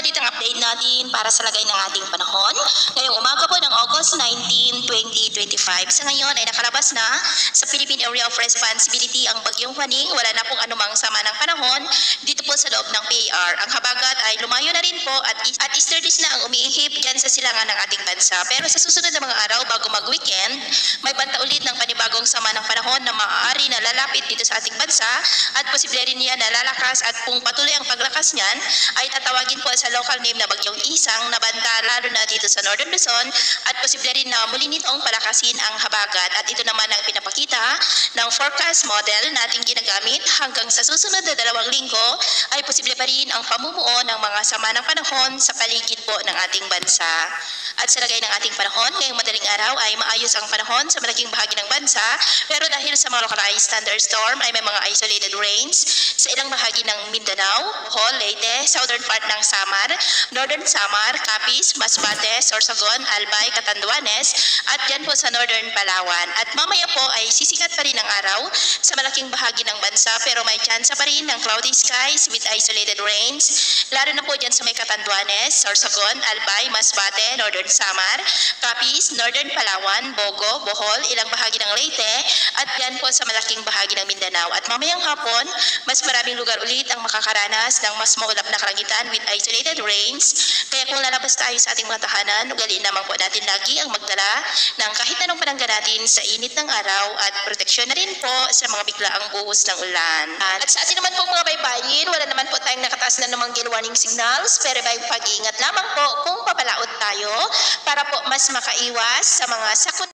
dito ang update natin para sa lagay ng ating panahon. Ngayong umaga po ng August 19, 2025. Sa ngayon ay nakalabas na sa Philippine Area of Responsibility ang bagyong Huaning. Wala na pong anumang sama ng panahon dito po sa loob ng PAR. Ang habagat ay lumayo na rin po at easterlies na ang umiihip dyan sa silangan ng ating bansa. Pero sa susunod na mga araw bago mag-weekend, may banta ulit ng panibagong sama ng panahon na maaari na lalapit dito sa ating bansa at posible rin niya na lalakas at kung patuloy ang paglakas niyan ay tatawagin po sa local name na bagyong Isang na banta lalo na dito sa Northern Luzon at posible rin na muli nitong palakasin ang habagat at ito naman ang pinapakita ng forecast model nating ginagamit hanggang sa susunod na 2 linggo ay posible pa rin ang pamumuo ng mga sama ng panahon sa paligid po ng ating bansa. At sa lagay ng ating panahon, ngayong madaling araw ay maayos ang panahon sa malaking bahagi ng bansa pero dahil sa mga localized thunderstorm ay may mga isolated rains sa ilang bahagi ng Mindanao, Bohol, Leyte, southern part ng Samar, northern Samar, Capiz, Masbate, Sorsogon, Albay, Catanduanes at dyan po sa northern Palawan. At mamaya po ay sisikat pa rin ang araw sa malaking bahagi ng bansa pero may tsansa pa rin ng cloudy skies with isolated rains lalo na po dyan sa may Catanduanes, Sorsogon, Albay, Masbate, northern Samar, Capiz, northern Palawan, Bogo, Bohol, ilang bahagi ng Leyte at dyan po sa malaking bahagi ng Mindanao. At mamayang hapon, mas maraming lugar ulit ang makakaranas ng mas maulap na kalangitan with isolated rains. Kaya kung lalabas tayo sa ating mga tahanan, ugaliin naman po natin lagi ang magdala ng kahit anong panangga natin sa init ng araw at proteksyon na rin po sa mga biglaang buhos ng ulan. At sa atin naman po mga baybayin, wala naman po tayong nakataas na namang gale warning signals pero may pag-iingat lamang po kung papalaot tayo para po mas makaiwas sa mga sakuna